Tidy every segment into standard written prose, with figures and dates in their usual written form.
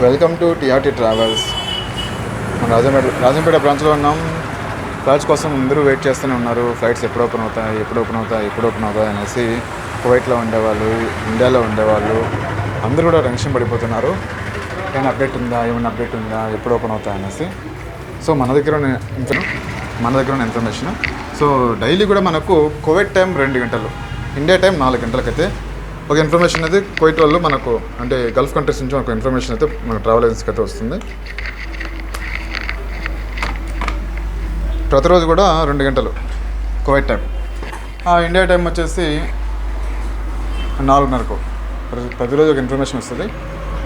Welcome to TRT travels. మన రాజంపేట బ్రాంచ్లో ఉన్నాం. ఫ్లైట్స్ కోసం అందరూ వెయిట్ చేస్తూనే ఉన్నారు. ఫ్లైట్స్ ఎప్పుడు ఓపెన్ అవుతాయి అనేసి కువైట్లో ఉండేవాళ్ళు, ఇండియాలో ఉండేవాళ్ళు అందరూ కూడా టెన్షన్ పడిపోతున్నారు. ఏమైనా అప్డేట్ ఉందా, ఎప్పుడు ఓపెన్ అవుతాయి అనేసి. సో మన దగ్గర ఉన్న ఇన్ఫర్మేషన్. సో డైలీ కూడా మనకు కువైట్ టైం 2 గంటలు, ఇండియా టైం 4 గంటలకైతే ఒక ఇన్ఫర్మేషన్ అయితే కువైట్ వాళ్ళు మనకు అంటే గల్ఫ్ కంట్రీస్ నుంచి మనకు ఇన్ఫర్మేషన్ అయితే మన ట్రావెల్ ఏజెన్సీకి అయితే వస్తుంది. ప్రతిరోజు కూడా 2 గంటలు కువైట్ టైం. ఇండియా టైం వచ్చేసి 4:30కు ప్రతిరోజు ఒక ఇన్ఫర్మేషన్ వస్తుంది.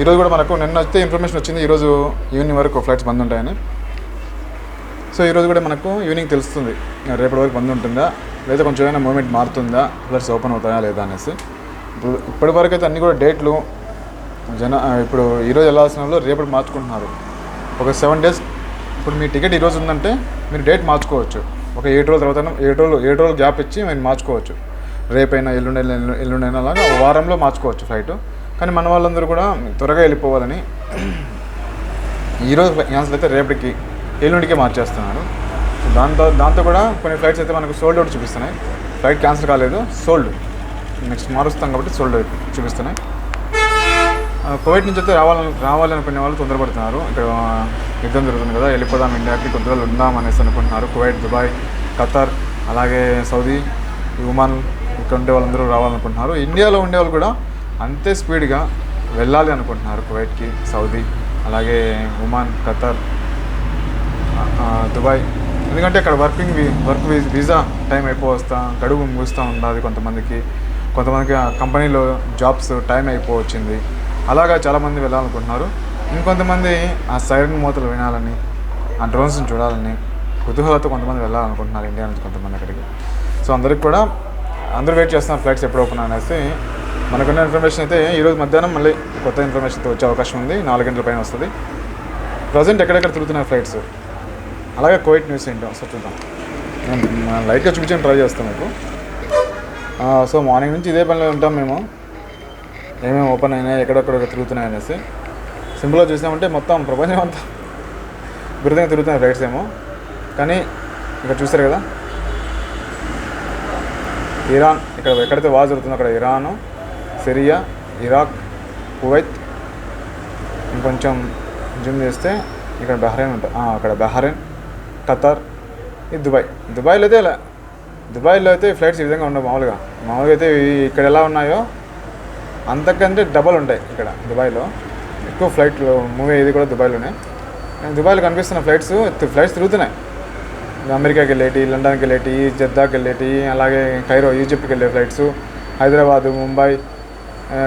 ఈరోజు కూడా మనకు నిన్న అయితే ఇన్ఫర్మేషన్ వచ్చింది ఈరోజు ఈవినింగ్ వరకు ఫ్లైట్స్ బంద్ ఉంటాయని. సో ఈరోజు కూడా మనకు ఈవినింగ్ తెలుస్తుంది రేపటి వరకు బంద్ ఉంటుందా లేదా కొంచెం ఏమైనా మూవ్మెంట్ మారుతుందా, ఫ్లైట్స్ ఓపెన్ అవుతాయా లేదా అనేసి. ఇప్పటి వరకు అయితే అన్నీ కూడా డేట్లు ఇప్పుడు ఈరోజు వెళ్ళాల్సిన వాళ్ళు రేపటి మార్చుకుంటున్నారు. ఒక 7 డేస్. ఇప్పుడు మీ టికెట్ ఈరోజు ఉందంటే మీరు డేట్ మార్చుకోవచ్చు. ఒక 7 రోజుల తర్వాత 7 రోజులు గ్యాప్ ఇచ్చి మీరు మార్చుకోవచ్చు. రేపైనా ఎల్లుండైనా అలాగా వారంలో మార్చుకోవచ్చు ఫ్లైట్. కానీ మన వాళ్ళందరూ కూడా త్వరగా వెళ్ళిపోవాలని ఈరోజు క్యాన్సిల్ అయితే రేపటికి ఎల్లుండికే మార్చేస్తున్నారు. దాంతో కూడా కొన్ని ఫ్లైట్స్ అయితే మనకు సోల్డ్ అవుట్ చూపిస్తున్నాయి. ఫ్లైట్ క్యాన్సిల్ కాలేదు, సోల్డ్. నెక్స్ట్ మారుస్తాం కాబట్టి సోల్డ్ చూపిస్తున్నాయి. కువైట్ నుంచి అయితే రావాలనుకునే వాళ్ళు తొందరపడుతున్నారు. ఇక్కడ యుద్ధం జరుగుతుంది కదా, వెళ్ళిపోదాం ఇండియాకి, కొద్ది రోజులు ఉందాం అనేసి అనుకుంటున్నారు. కువైట్, దుబాయ్, ఖతార్, అలాగే సౌదీ, ఒమాన్ ఇక్కడ ఉండే వాళ్ళందరూ రావాలనుకుంటున్నారు. ఇండియాలో ఉండేవాళ్ళు కూడా అంతే స్పీడ్గా వెళ్ళాలి అనుకుంటున్నారు కువైట్కి, సౌదీ, అలాగే ఒమాన్, ఖతార్, దుబాయ్. ఎందుకంటే అక్కడ వర్క్ వీసా టైం గడువు ముగుస్తూ ఉంటుంది. కొంతమందికి కంపెనీలో జాబ్స్ టైం అయిపోవచ్చింది. అలాగా చాలామంది వెళ్ళాలనుకుంటున్నారు. ఇంకొంతమంది ఆ సైరన్ మూతలు వినాలని, ఆ డ్రోన్స్ని చూడాలని కుతూహలతో కొంతమంది వెళ్ళాలనుకుంటున్నారు ఇండియా నుంచి కొంతమంది అక్కడికి. సో అందరూ వెయిట్ చేస్తున్నారు ఫ్లైట్స్ ఎప్పుడు ఓపెన్ అనేసి. మనకున్న ఇన్ఫర్మేషన్ అయితే ఈరోజు మధ్యాహ్నం మళ్ళీ కొత్త ఇన్ఫర్మేషన్తో వచ్చే అవకాశం ఉంది. 4 గంటల పైన వస్తుంది. ప్రజెంట్ ఎక్కడెక్కడ తిరుగుతున్నాయి ఫ్లైట్స్, అలాగే కువైట్ న్యూస్ ఏంటో సో చూద్దాం. నేను లైట్గా చూపించని ట్రై చేస్తాం మీకు. సో మార్నింగ్ నుంచి ఇదే పనిలో ఉంటాం మేము. ఏమేమి ఓపెన్ అయినాయి, ఎక్కడెక్కడ తిరుగుతున్నాయి అనేసి. సింపుల్గా చూసామంటే మొత్తం ప్రపంచం అంతా విరుద్ధంగా తిరుగుతున్నాయి ఫ్లైట్స్ ఏమో. కానీ ఇక్కడ చూస్తారు కదా, ఇరాన్, ఇక్కడ ఎక్కడైతే వార్ జరుగుతుందో అక్కడ ఇరాను, సిరియా, ఇరాక్, కువైత్, ఇంకొంచెం జూమ్ చేస్తే ఇక్కడ బహ్రెయిన్ ఉంటుంది. అక్కడ బహ్రెయిన్, ఖతార్, ఇది దుబాయ్లో అయితే ఫ్లైట్స్ ఈ విధంగా ఉండవు. మామూలుగా అయితే ఇక్కడ ఎలా ఉన్నాయో అంతకంటే డబల్ ఉంటాయి ఇక్కడ దుబాయ్లో. ఎక్కువ ఫ్లైట్లు మూవ్ అయ్యేది కూడా దుబాయ్లోనే. దుబాయ్లో కనిపిస్తున్న ఫ్లైట్స్ తిరుగుతున్నాయి. అమెరికాకి వెళ్ళేటి, లండన్కి వెళ్ళేటి, జెద్దాకి వెళ్ళేటి, అలాగే కైరో, ఈజిప్ట్కి వెళ్ళే ఫ్లైట్స్, హైదరాబాదు, ముంబై,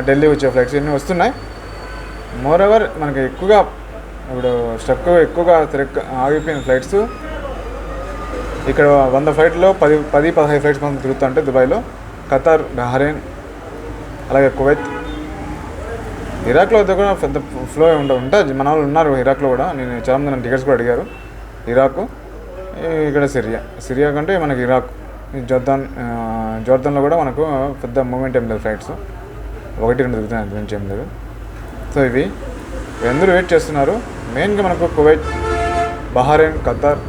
ఢిల్లీ వచ్చే ఫ్లైట్స్ ఇవన్నీ వస్తున్నాయి. మోరోవర్ మనకి ఎక్కువగా ఆగిపోయిన ఫ్లైట్స్ ఇక్కడ 100 ఫ్లైట్లో 10-15 ఫ్లైట్స్ మనం తిరుగుతుంటే దుబాయ్లో. ఖతార్, బహ్రెయిన్, అలాగే కువైత్, ఇరాక్లో అయితే కూడా పెద్ద ఫ్లో ఉంటుంది. మన వాళ్ళు ఉన్నారు ఇరాక్లో కూడా. చాలామంది నన్ను టికెట్స్ కూడా అడిగారు. ఇరాక్, ఇక్కడ సిరియా కంటే మనకి ఇరాక్, జోర్దాన్లో కూడా మనకు పెద్ద మూమెంట్ ఏం లేదు. ఫ్లైట్స్ 1-2 తిరుగుతున్నాయి, అంతమించి ఏం లేదు. సో ఇవి అందరూ వెయిట్ చేస్తున్నారు. మెయిన్గా మనకు కువైట్, బహ్రెయిన్, ఖతార్,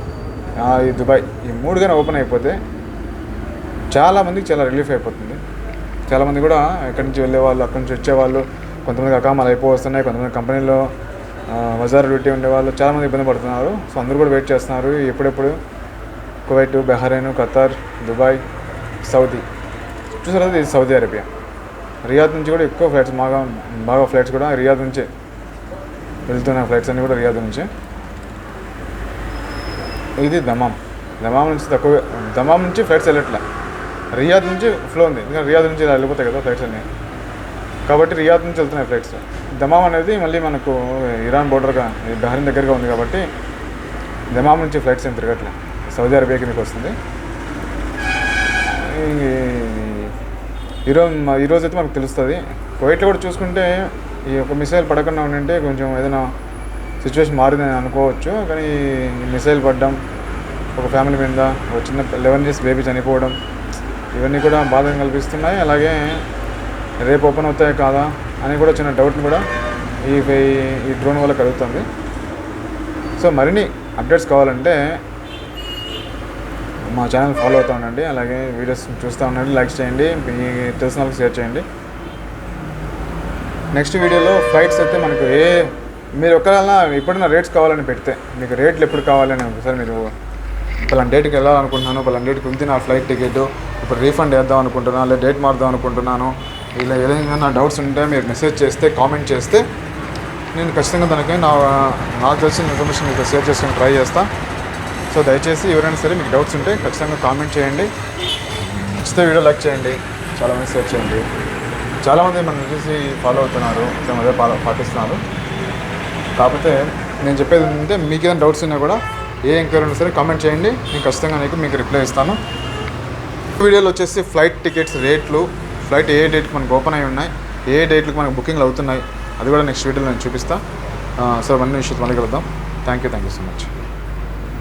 ఈ దుబాయ్, ఈ 3 కానీ ఓపెన్ అయిపోతే చాలామందికి చాలా రిలీఫ్ అయిపోతుంది. చాలామంది కూడా ఎక్కడి నుంచి వెళ్ళేవాళ్ళు, అక్కడి నుంచి వచ్చేవాళ్ళు, కొంతమందికి అకామాలు అయిపోతున్నాయి, కొంతమంది కంపెనీలో వజార్ డ్యూటీ ఉండేవాళ్ళు చాలామంది ఇబ్బంది పడుతున్నారు. సో అందరూ కూడా వెయిట్ చేస్తున్నారు ఎప్పుడెప్పుడు Kuwait, Bahrain, Qatar, Dubai, Saudi. చూసారు కదా, ఇది సౌదీ అరేబియా. రియాద్ నుంచి కూడా ఎక్కువ ఫ్లైట్స్, బాగా ఫ్లైట్స్ కూడా రియాద్ నుంచే వెళ్తున్న ఫ్లైట్స్ అన్నీ కూడా రియాద్ నుంచే. ఇది దమాం నుంచి ఫ్లైట్స్ వెళ్ళట్లే, రియాద్ నుంచి ఫ్లో ఉంది. ఇంకా రియాద్ నుంచి ఇలా వెళ్ళిపోతాయి కదా ఫ్లైట్స్ అన్నీ, కాబట్టి రియాద్ నుంచి వెళ్తున్నాయి ఫ్లైట్స్. దమాం అనేది మళ్ళీ మనకు ఇరాన్ బోర్డర్గా, బహ్రెయిన్ దగ్గరగా ఉంది కాబట్టి దమాం నుంచి ఫ్లైట్స్ ఏం తిరగట్లే, సౌదీ అరేబియా కిందకి వస్తుంది. ఈరోజు అయితే మనకు తెలుస్తుంది. కువైట్లో కూడా చూసుకుంటే ఈ ఒక మిసైల్ పడకుండా ఉంటే కొంచెం ఏదైనా సిచ్యువేషన్ మారిందని అనుకోవచ్చు. కానీ ఈ మిసైల్ పడడం, ఒక ఫ్యామిలీ మీద ఒక చిన్న 11 years బేబీ చనిపోవడం, ఇవన్నీ కూడా బాధను కల్పిస్తున్నాయి. అలాగే రేపు ఓపెన్ అవుతాయి కాదా అని కూడా చిన్న డౌట్ని కూడా ఈ డ్రోన్ వల్ల కలుగుతుంది. సో మరిన్ని అప్డేట్స్ కావాలంటే మా ఛానల్ ఫాలో అవుతూ ఉండండి, అలాగే వీడియోస్ చూస్తూ ఉండండి, లైక్ చేయండి, మీ తెలిసిన వాళ్ళకి షేర్ చేయండి. నెక్స్ట్ వీడియోలో ఫ్లైట్స్ అయితే మనకు మీరు ఒకవేళ ఎప్పుడైనా రేట్స్ కావాలని పెడితే మీకు రేట్లు ఎప్పుడు కావాలని ఒకసారి మీరు పలానా డేట్కి వెళ్ళాలనుకుంటున్నాను, పలానా డేట్కి ఉంది నా ఫ్లైట్ టికెట్, ఇప్పుడు రీఫండ్ వేద్దాం అనుకుంటున్నాను, లేదా డేట్ మారుదాం అనుకుంటున్నాను, ఇలా ఏదైనా డౌట్స్ ఉంటే మీరు మెసేజ్ చేస్తే, కామెంట్ చేస్తే నేను ఖచ్చితంగా దానికి నాకు తెలిసిన ఇన్ఫర్మేషన్ మీకు షేర్ చేసుకొని ట్రై చేస్తాను. సో దయచేసి ఎవరైనా సరే మీకు డౌట్స్ ఉంటే ఖచ్చితంగా కామెంట్ చేయండి, నచ్చితే వీడియో లైక్ చేయండి, చాలామంది షేర్ చేయండి. చాలామంది మనం చూసి ఫాలో అవుతున్నారు, అదే పాటిస్తున్నారు. కాకపోతే నేను చెప్పేది ఏంటంటే మీకు ఏదైనా డౌట్స్ ఉన్నా కూడా ఏ ఎంక్వైరీ ఉన్నా సరే కామెంట్ చేయండి, నేను ఖచ్చితంగా మీకు రిప్లై ఇస్తాను. వీడియోలో వచ్చేసి ఫ్లైట్ టికెట్స్ రేట్లు, ఫ్లైట్ ఏ డేట్కి మనకు ఓపెన్ అయి ఉన్నాయి, ఏ డేట్లకు మనకు బుకింగ్లు అవుతున్నాయి, అది కూడా నెక్స్ట్ వీడియోలో నేను చూపిస్తాను. సో అవన్నీ విషయాలు మళ్ళీ కలుద్దాం. Thank you so much.